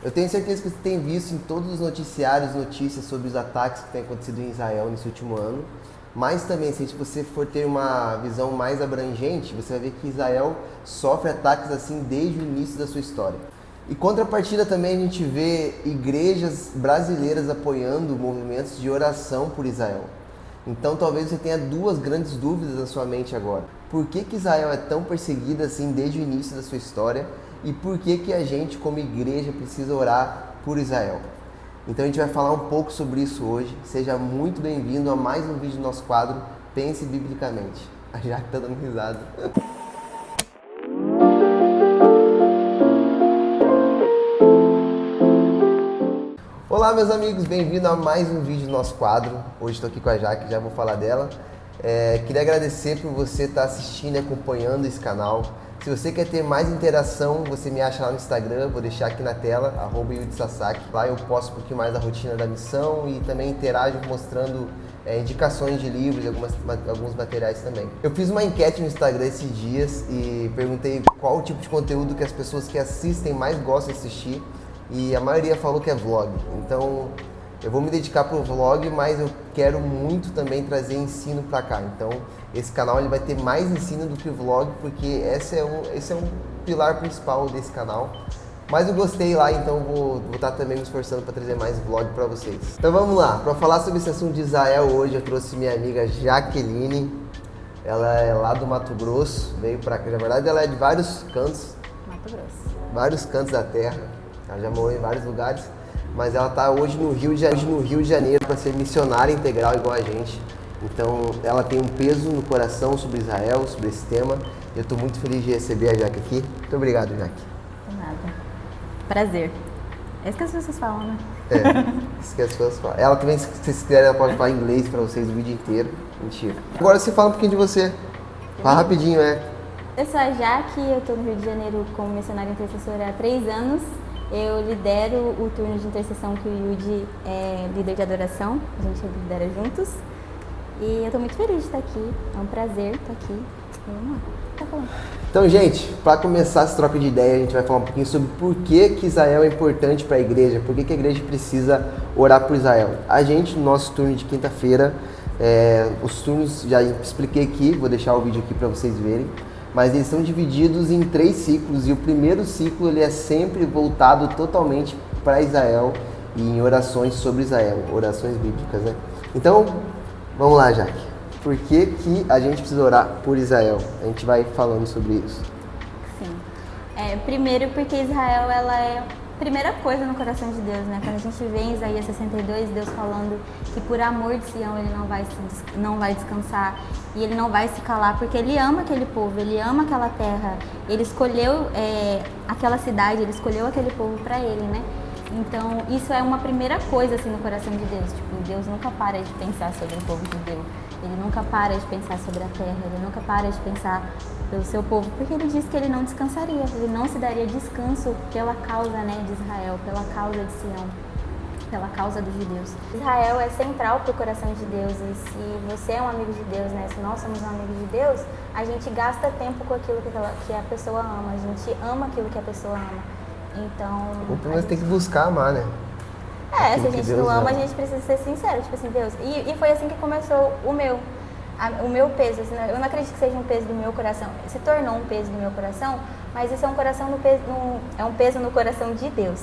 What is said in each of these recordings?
Eu tenho certeza que você tem visto em todos os noticiários notícias sobre os ataques que têm acontecido em Israel nesse último ano. Mas também, se você for ter uma visão mais abrangente, você vai ver que Israel sofre ataques assim desde o início da sua história. E contrapartida também a gente vê igrejas brasileiras apoiando movimentos de oração por Israel. Então talvez você tenha duas grandes dúvidas na sua mente agora. Por que Israel é tão perseguida assim desde o início da sua história? E por que a gente como igreja precisa orar por Israel? Então a gente vai falar um pouco sobre isso hoje. Seja muito bem-vindo a mais um vídeo do nosso quadro Pense Biblicamente. A Jaque tá dando risada. Olá meus amigos, bem-vindo a mais um vídeo do nosso quadro. Hoje estou aqui com a Jaque, já vou falar dela. Queria agradecer por você estar assistindo e acompanhando esse canal. Se você quer ter mais interação, você me acha lá no Instagram, vou deixar aqui na tela, @yudisasaki. Lá eu posto um pouquinho mais da rotina da missão e também interajo mostrando indicações de livros e alguns materiais também. Eu fiz uma enquete no Instagram esses dias e perguntei qual o tipo de conteúdo que as pessoas que assistem mais gostam de assistir e a maioria falou que é vlog. Então eu vou me dedicar pro vlog, mas eu quero muito também trazer ensino para cá. Então esse canal ele vai ter mais ensino do que vlog, porque esse é um pilar principal desse canal. Mas eu gostei lá, então vou estar também me esforçando para trazer mais vlog para vocês. Então vamos lá, para falar sobre esse assunto de Israel hoje eu trouxe minha amiga Jaqueline. Ela é lá do Mato Grosso, veio para cá. Na verdade ela é de vários cantos. Mato Grosso. Vários cantos da terra. Ela já morou em vários lugares. Mas ela está hoje no Rio de Janeiro para ser missionária integral igual a gente. Então ela tem um peso no coração sobre Israel, sobre esse tema. Eu estou muito feliz de receber a Jaque aqui. Muito obrigado, Jaque. De nada. Prazer. É isso que as pessoas falam, né? Isso que as pessoas falam. Ela também, se vocês quiserem, ela pode falar inglês para vocês o vídeo inteiro. Mentira. Agora você fala um pouquinho de você. Fala rapidinho, Eu sou a Jaque, eu estou no Rio de Janeiro como missionária intercessora há 3 anos. Eu lidero o turno de intercessão que o Yudi é líder de adoração, a gente lidera juntos. E eu estou muito feliz de estar aqui, é um prazer estar aqui. Vamos lá, tá falando. Então, gente, para começar essa troca de ideia, a gente vai falar um pouquinho sobre por que Israel é importante para a igreja, por que a igreja precisa orar por Israel. A gente, no nosso turno de quinta-feira, os turnos, já expliquei aqui, vou deixar o vídeo aqui para vocês verem, mas eles são divididos em 3 ciclos e o primeiro ciclo ele é sempre voltado totalmente para Israel e em orações sobre Israel, orações bíblicas, né? Então, vamos lá, Jaque. Por que a gente precisa orar por Israel? A gente vai falando sobre isso. Sim. Primeiro porque Israel ela é a primeira coisa no coração de Deus, né? Quando a gente vê em Isaías 62, Deus falando que por amor de Sião ele não vai descansar e ele não vai se calar, porque ele ama aquele povo, ele ama aquela terra, ele escolheu aquela cidade, ele escolheu aquele povo para ele, né? Então, isso é uma primeira coisa assim no coração de Deus. Tipo, Deus nunca para de pensar sobre o povo judeu. Ele nunca para de pensar sobre a terra, ele nunca para de pensar pelo seu povo, porque ele disse que ele não descansaria, ele não se daria descanso pela causa, né, de Israel, pela causa de Sião, pela causa dos judeus. Israel é central para o coração de Deus e se você é um amigo de Deus, né, se nós somos um amigo de Deus, a gente gasta tempo com aquilo que a pessoa ama, a gente ama aquilo que a pessoa ama. Então... Ou pelo menos tem que buscar amar, né? Se a gente não ama, a gente precisa ser sincero, tipo assim, Deus. E foi assim que começou o meu peso. Assim, eu não acredito que seja um peso do meu coração. Se tornou um peso do meu coração, mas isso é um peso no coração de Deus.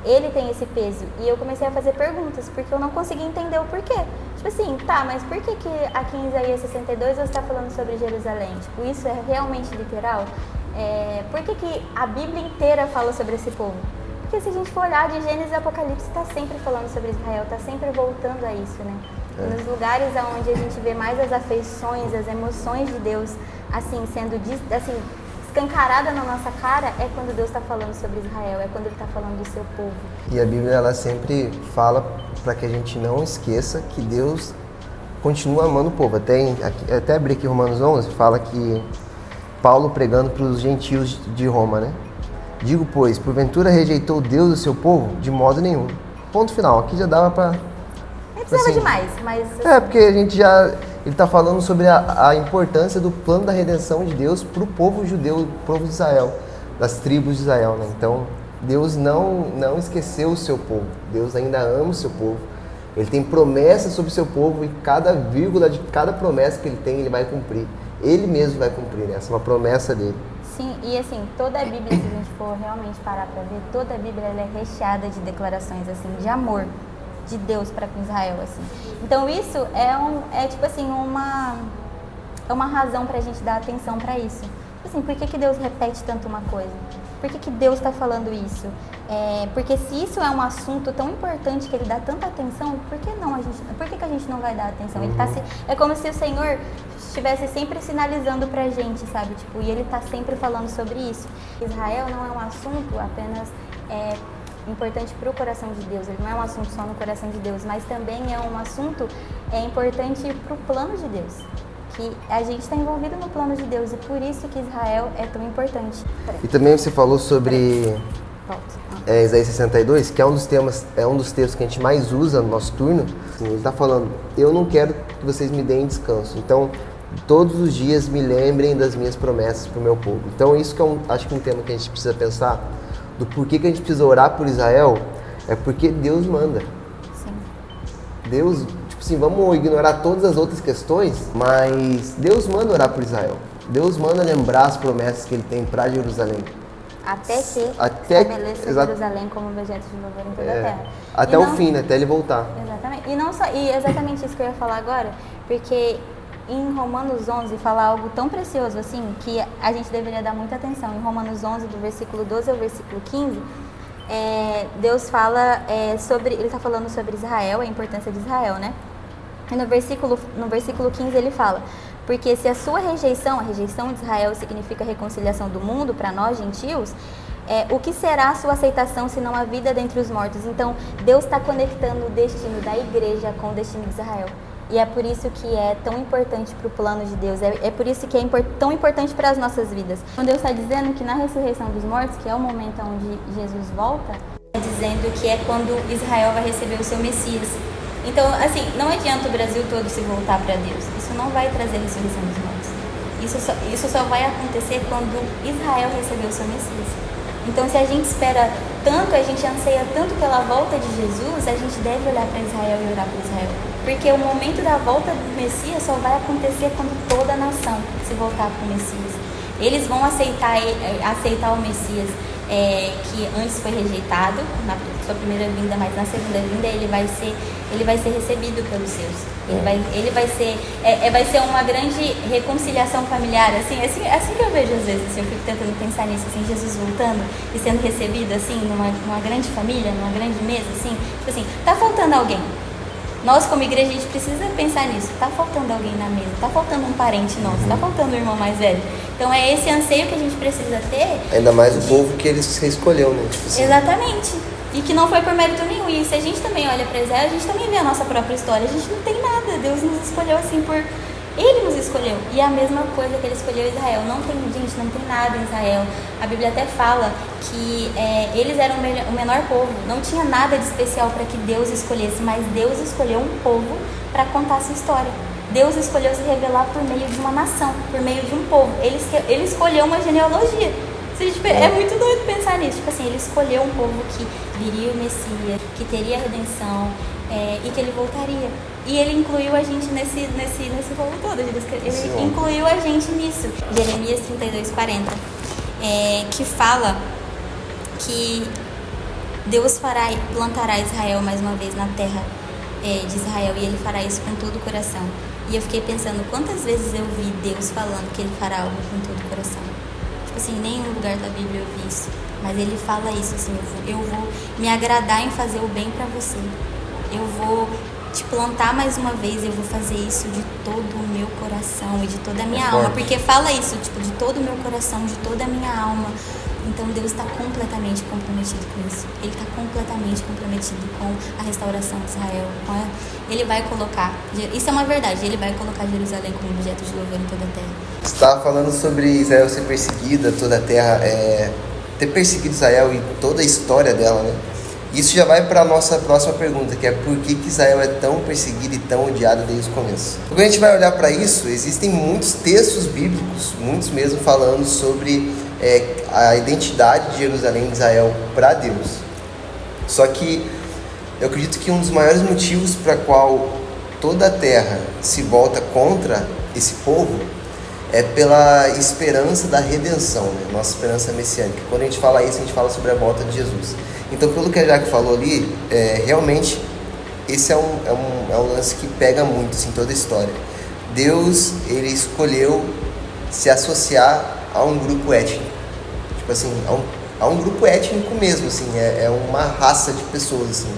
Ele tem esse peso. E eu comecei a fazer perguntas, porque eu não conseguia entender o porquê. Tipo assim, tá, mas por que aqui em Isaías 62 você está falando sobre Jerusalém? Tipo, isso é realmente literal? Por que a Bíblia inteira fala sobre esse povo? Porque se a gente for olhar de Gênesis e Apocalipse, está sempre falando sobre Israel, está sempre voltando a isso, né? Nos lugares onde a gente vê mais as afeições, as emoções de Deus, assim, sendo escancarada na nossa cara, é quando Deus está falando sobre Israel, é quando Ele está falando do seu povo. E a Bíblia, ela sempre fala para que a gente não esqueça que Deus continua amando o povo. Até abri aqui Romanos 11, fala que Paulo pregando para os gentios de Roma, né? Digo, pois, porventura rejeitou Deus o seu povo? De modo nenhum. Ponto final. Aqui já dava pra... Nem precisava demais, mas... porque a gente já... Ele tá falando sobre a importância do plano da redenção de Deus pro povo judeu, pro povo de Israel, das tribos de Israel, né? Então, Deus não esqueceu o seu povo. Deus ainda ama o seu povo. Ele tem promessas sobre o seu povo e cada vírgula de cada promessa que ele tem, ele vai cumprir. Ele mesmo vai cumprir, né? Essa é uma promessa dele. Sim, e assim, toda a Bíblia, se a gente for realmente parar para ver, toda a Bíblia ela é recheada de declarações assim, de amor de Deus para com Israel, assim. Então isso é tipo assim, uma razão para a gente dar atenção para isso. Assim, por que Deus repete tanto uma coisa? Por que Deus está falando isso? Porque se isso é um assunto tão importante que ele dá tanta atenção, por que a gente não vai dar atenção? Ele é como se o Senhor estivesse sempre sinalizando pra gente, sabe? Tipo, e ele está sempre falando sobre isso. Israel não é um assunto apenas importante para o coração de Deus, ele não é um assunto só no coração de Deus, mas também é um assunto importante para o plano de Deus. Que a gente está envolvido no plano de Deus e por isso que Israel é tão importante. E também você falou sobre Isaías 62, que é um dos textos que a gente mais usa no nosso turno. Assim, ele está falando, eu não quero que vocês me deem descanso, então todos os dias me lembrem das minhas promessas para o meu povo. Então isso que acho que um tema que a gente precisa pensar, do porquê que a gente precisa orar por Israel, é porque Deus manda. Sim. Deus... Sim, vamos ignorar todas as outras questões, mas Deus manda orar por Israel. Deus manda lembrar as promessas que ele tem para Jerusalém. Até estabeleça Jerusalém como objeto de louvor em toda a terra. Até o fim, né? Até ele voltar. Exatamente. E exatamente isso que eu ia falar agora, porque em Romanos 11 fala algo tão precioso assim, que a gente deveria dar muita atenção. Em Romanos 11, do versículo 12 ao versículo 15, Deus fala ele está falando sobre Israel, a importância de Israel, né? E no versículo 15 ele fala, porque se a rejeição de Israel significa a reconciliação do mundo para nós gentios, o que será a sua aceitação se não a vida dentre os mortos? Então Deus está conectando o destino da igreja com o destino de Israel. E é por isso que é tão importante para o plano de Deus, é por isso que é tão importante para as nossas vidas. Quando Deus está dizendo que na ressurreição dos mortos, que é o momento onde Jesus volta, está dizendo que é quando Israel vai receber o seu Messias. Então, assim, não adianta o Brasil todo se voltar para Deus. Isso não vai trazer a ressurreição dos mortos. Isso só vai acontecer quando Israel receber o seu Messias. Então, se a gente espera tanto, a gente anseia tanto pela volta de Jesus, a gente deve olhar para Israel e orar para Israel. Porque o momento da volta do Messias só vai acontecer quando toda a nação se voltar para o Messias. Eles vão aceitar o Messias, que antes foi rejeitado na sua primeira vinda, mas na segunda vinda ele vai ser recebido pelos seus. Vai ser uma grande reconciliação familiar, assim que eu vejo às vezes, assim, eu fico tentando pensar nisso, assim, Jesus voltando e sendo recebido assim numa grande família, numa grande mesa, assim, tipo assim, tá faltando alguém. Nós, como igreja, a gente precisa pensar nisso. Tá faltando alguém na mesa, tá faltando um parente nosso, tá faltando um irmão mais velho. Então é esse anseio que a gente precisa ter. Ainda mais o povo que ele escolheu, né? Tipo assim. Exatamente. E que não foi por mérito nenhum. E se a gente também olha para Israel, a gente também vê a nossa própria história. A gente não tem nada. Deus nos escolheu assim por... Ele nos escolheu. E a mesma coisa que ele escolheu Israel. Não tem nada em Israel. A Bíblia até fala que eles eram o menor povo. Não tinha nada de especial para que Deus escolhesse. Mas Deus escolheu um povo para contar a sua história. Deus escolheu se revelar por meio de uma nação, por meio de um povo. Ele escolheu uma genealogia. É muito doido pensar nisso. Tipo assim, ele escolheu um povo que viria o Messias, que teria redenção e que ele voltaria. E ele incluiu a gente nesse rolo todo. Ele incluiu a gente nisso. Jeremias 32:40, que fala que Deus plantará Israel mais uma vez na terra de Israel, e ele fará isso com todo o coração. E eu fiquei pensando, quantas vezes eu vi Deus falando que ele fará algo com todo o coração? Tipo assim, em nenhum lugar da Bíblia eu vi isso. Mas ele fala isso, assim, eu vou me agradar em fazer o bem pra você. Eu vou te plantar mais uma vez, eu vou fazer isso de todo o meu coração e de toda a minha alma. Porque fala isso, tipo, de todo o meu coração, de toda a minha alma. Então Deus está completamente comprometido com isso. Ele está completamente comprometido com a restauração de Israel. Ele vai colocar, isso é uma verdade, ele vai colocar Jerusalém como objeto de louvor em toda a terra. Você estava falando sobre Israel ser perseguida, toda a terra, ter perseguido Israel e toda a história dela, né? Isso já vai para a nossa próxima pergunta, que é por que Israel é tão perseguido e tão odiado desde o começo. Quando a gente vai olhar para isso, existem muitos textos bíblicos, muitos mesmo, falando sobre a identidade de Jerusalém, de Israel, para Deus. Só que eu acredito que um dos maiores motivos para qual toda a terra se volta contra esse povo é pela esperança da redenção, né? Nossa esperança messiânica. Quando a gente fala isso, a gente fala sobre a volta de Jesus. Então, pelo que a Jaque falou ali, realmente esse é um lance que pega muito, assim, toda a história. Deus, ele escolheu se associar a um grupo étnico, tipo assim, a um grupo étnico mesmo, assim, é uma raça de pessoas, assim.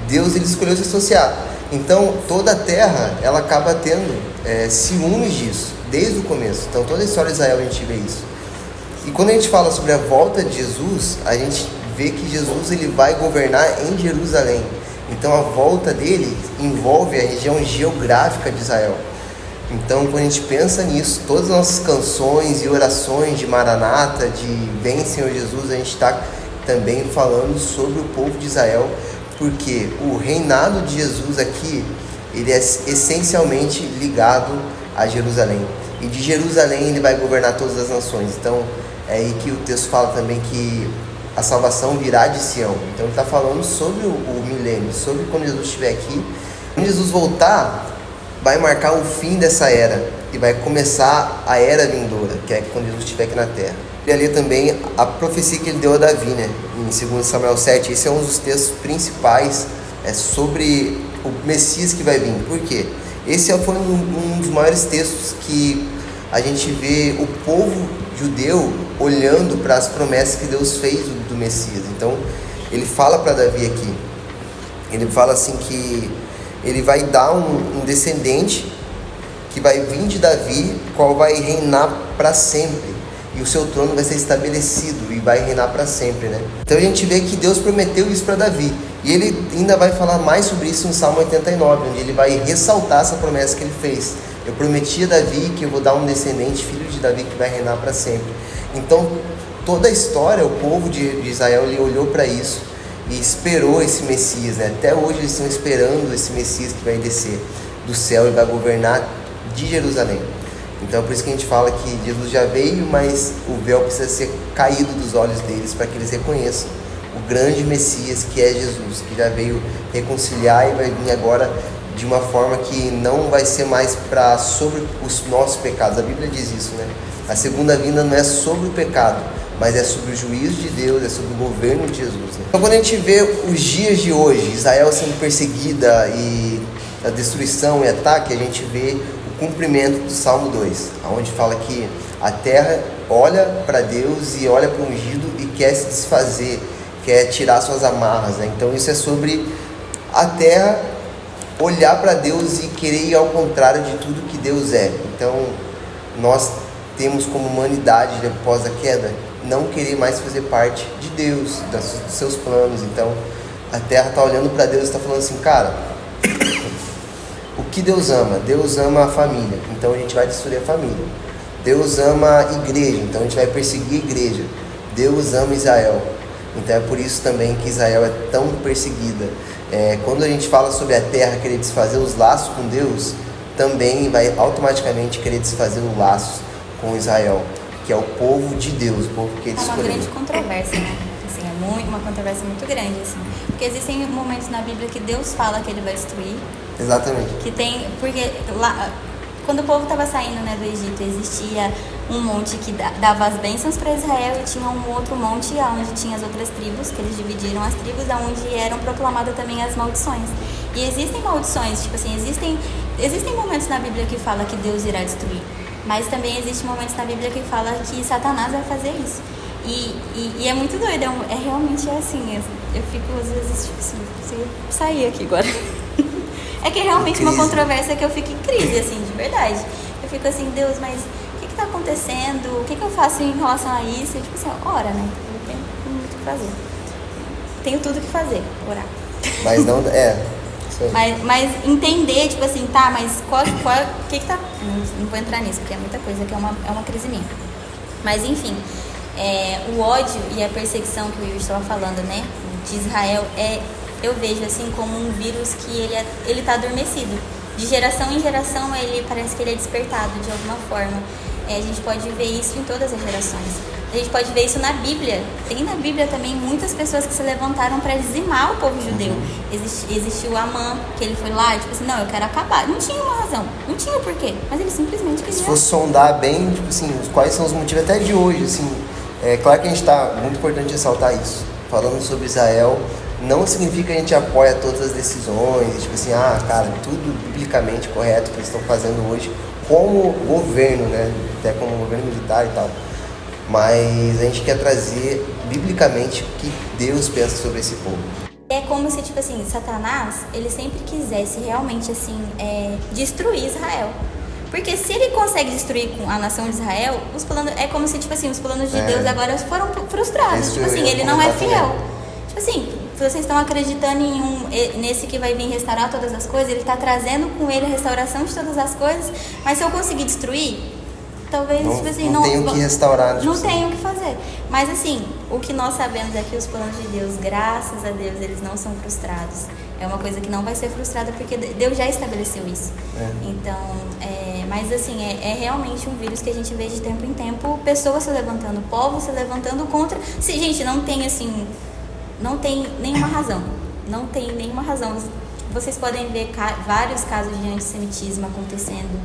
Deus, ele escolheu se associar. Então, toda a terra, ela acaba tendo ciúmes disso, desde o começo. Então, toda a história de Israel a gente vê isso. E quando a gente fala sobre a volta de Jesus, a gente vê que Jesus, ele vai governar em Jerusalém. Então, a volta dele envolve a região geográfica de Israel. Então, quando a gente pensa nisso, todas as nossas canções e orações de Maranata, de Vem Senhor Jesus, a gente está também falando sobre o povo de Israel, porque o reinado de Jesus aqui, ele é essencialmente ligado a Jerusalém. E de Jerusalém ele vai governar todas as nações. Então, é aí que o texto fala também que a salvação virá de Sião. Então, ele está falando sobre o milênio, sobre quando Jesus estiver aqui. Quando Jesus voltar, vai marcar o fim dessa era e vai começar a era vindoura, que é quando Jesus estiver aqui na terra. E ali também a profecia que ele deu a Davi, né? Em 2 Samuel 7, esse é um dos textos principais sobre o Messias que vai vir. Por quê? Esse foi um dos maiores textos que a gente vê o povo judeu olhando para as promessas que Deus fez do Messias. Então, ele fala para Davi aqui, ele fala assim que ele vai dar um descendente que vai vir de Davi, qual vai reinar para sempre. E o seu trono vai ser estabelecido e vai reinar para sempre, né? Então a gente vê que Deus prometeu isso para Davi. E ele ainda vai falar mais sobre isso no Salmo 89, onde ele vai ressaltar essa promessa que ele fez. Eu prometi a Davi que eu vou dar um descendente, filho de Davi, que vai reinar para sempre. Então, toda a história, o povo de Israel, ele olhou para isso e esperou esse Messias, né? Até hoje eles estão esperando esse Messias que vai descer do céu e vai governar de Jerusalém. Então, por isso que a gente fala que Jesus já veio, mas o véu precisa ser caído dos olhos deles para que eles reconheçam o grande Messias que é Jesus, que já veio reconciliar e vai vir agora de uma forma que não vai ser mais sobre os nossos pecados. A Bíblia diz isso, né? A segunda vinda não é sobre o pecado, mas é sobre o juízo de Deus, é sobre o governo de Jesus, né? Então, quando a gente vê os dias de hoje, Israel sendo perseguida e a destruição e ataque, a gente vê cumprimento do Salmo 2, onde fala que a terra olha para Deus e olha para o ungido e quer se desfazer, quer tirar suas amarras, né? Então isso é sobre a terra olhar para Deus e querer ir ao contrário de tudo que Deus é. Então nós temos como humanidade, após a queda, não querer mais fazer parte de Deus, dos seus planos. Então a terra está olhando para Deus e está falando assim, cara, o que Deus ama? Deus ama a família, então a gente vai destruir a família. Deus ama a igreja, então a gente vai perseguir a igreja. Deus ama Israel, então é por isso também que Israel é tão perseguida. Quando a gente fala sobre a terra querer desfazer os laços com Deus, também vai automaticamente querer desfazer os laços com Israel, que é o povo de Deus, o povo que ele escolheu. É uma grande controvérsia, né? Assim, uma controvérsia muito grande, assim. Porque existem momentos na Bíblia que Deus fala que ele vai destruir. Exatamente. Porque lá, quando o povo estava saindo, né, do Egito, existia um monte que dava as bênçãos para Israel e tinha um outro monte onde tinha as outras tribos, que eles dividiram as tribos, onde eram proclamadas também as maldições. E existem maldições, tipo assim, existem momentos na Bíblia que fala que Deus irá destruir, mas também existem momentos na Bíblia que fala que Satanás vai fazer isso. E é muito doido, realmente assim, eu fico às vezes, tipo assim, preciso sair aqui agora. É que é realmente uma controvérsia que eu fico em crise, assim, de verdade. Eu fico assim, Deus, mas o que está acontecendo? O que eu faço em relação a isso? E, tipo assim, ora, né? Eu tenho muito o que fazer. Tenho tudo o que fazer, orar. Mas não, Mas entender, tipo assim, tá, mas o que tá... Não vou entrar nisso, porque é muita coisa, que é uma crise minha. Mas, enfim, o ódio e a perseguição que o Will estava falando, né, de Israel, eu vejo assim como um vírus que ele tá adormecido. De geração em geração, parece que ele é despertado de alguma forma. A gente pode ver isso em todas as gerações. A gente pode ver isso na Bíblia. Tem na Bíblia também muitas pessoas que se levantaram para dizimar o povo judeu. Existiu Amã, que ele foi lá e tipo assim, não, eu quero acabar. Não tinha uma razão, não tinha o porquê, mas ele simplesmente queria. Se fosse sondar bem, tipo assim, quais são os motivos até de hoje, assim, é claro que a gente tá, muito importante ressaltar isso, falando sobre Israel, não significa que a gente apoia todas as decisões, tipo assim, cara, tudo biblicamente correto que eles estão fazendo hoje, como governo, né, até como governo militar e tal. Mas a gente quer trazer biblicamente o que Deus pensa sobre esse povo. É como se, tipo assim, Satanás, ele sempre quisesse realmente, assim, destruir Israel. Porque se ele consegue destruir com a nação de Israel, os planos, é como se, tipo assim, os planos de Deus agora foram frustrados. Tipo assim, ele não é fiel. Tipo assim, vocês estão acreditando nesse que vai vir restaurar todas as coisas, ele está trazendo com ele a restauração de todas as coisas, mas se eu conseguir destruir, talvez, não, tipo assim, não tem o que restaurar. Tipo não assim. tem o que fazer. Mas assim, o que nós sabemos é que os planos de Deus, graças a Deus, eles não são frustrados. É uma coisa que não vai ser frustrada porque Deus já estabeleceu isso. Então, mas assim, é realmente um vírus que a gente vê de tempo em tempo, pessoas se levantando, povos se levantando contra. Gente, não tem assim, não tem nenhuma razão. Não tem nenhuma razão. Vocês podem ver vários casos de antissemitismo acontecendo.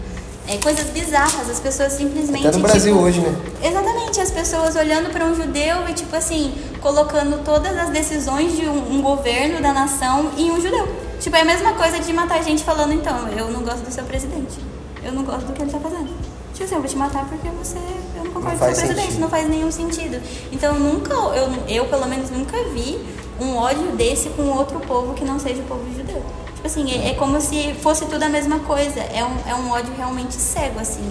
Coisas bizarras, as pessoas simplesmente... Até no Brasil hoje, né? Exatamente, as pessoas olhando para um judeu e, tipo assim, colocando todas as decisões de um governo da nação em um judeu. Tipo, é a mesma coisa de matar gente falando, então, eu não gosto do seu presidente, eu não gosto do que ele tá fazendo. Tipo assim, eu vou te matar porque eu não concordo com o seu presidente, não faz nenhum sentido. Então, eu pelo menos nunca vi um ódio desse com outro povo que não seja o povo judeu. Assim, é como se fosse tudo a mesma coisa. É um ódio realmente cego, assim,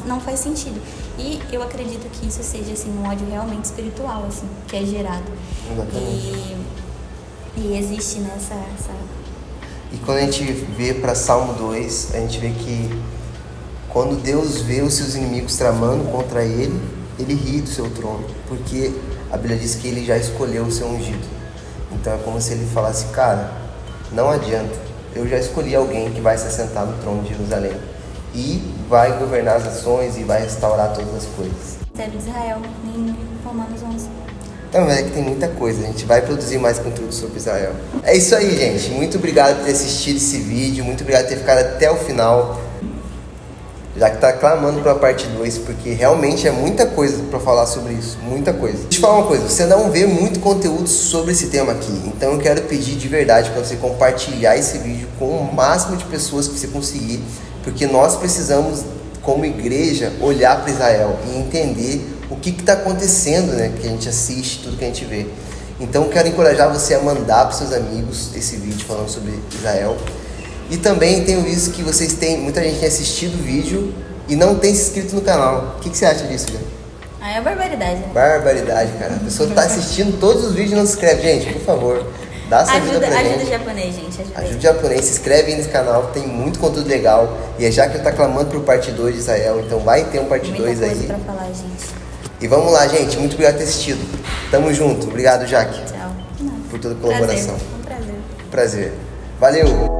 não faz sentido. E eu acredito que isso seja, assim, um ódio realmente espiritual, assim, que é gerado. E existe nessa... E quando a gente vê para Salmo 2, a gente vê que quando Deus vê os seus inimigos tramando contra ele, ele ri do seu trono, porque a Bíblia diz que ele já escolheu o seu ungido. Então é como se ele falasse, cara, não adianta. Eu já escolhi alguém que vai se assentar no trono de Jerusalém e vai governar as nações e vai restaurar todas as coisas. Serve de Israel, em Romanos 11. Então é que tem muita coisa, a gente vai produzir mais conteúdo sobre Israel. É isso aí, gente. Muito obrigado por ter assistido esse vídeo, muito obrigado por ter ficado até o final. Já que tá clamando pra parte 2, porque realmente é muita coisa pra falar sobre isso, muita coisa. Deixa eu te falar uma coisa, você não vê muito conteúdo sobre esse tema aqui, então eu quero pedir de verdade pra você compartilhar esse vídeo com o máximo de pessoas que você conseguir, porque nós precisamos, como igreja, olhar para Israel e entender o que está acontecendo, né, que a gente assiste, tudo que a gente vê. Então eu quero encorajar você a mandar para seus amigos esse vídeo falando sobre Israel. E também tenho visto que muita gente tem assistido o vídeo e não tem se inscrito no canal. O que você acha disso, Jana? É barbaridade, né? Barbaridade, cara. A pessoa tá assistindo todos os vídeos e não se inscreve. Gente, por favor, dá essa ajuda pra gente. Ajuda o japonês, gente. Ajuda o japonês, se inscreve aí nesse canal, tem muito conteúdo legal. E é já que ele tá clamando pro parte 2 de Israel, então vai ter um parte 2 aí. Pra falar, gente. E vamos lá, gente. Muito obrigado por ter assistido. Tamo junto. Obrigado, Jaque. Tchau. Por toda a colaboração. Um prazer. Prazer. Valeu.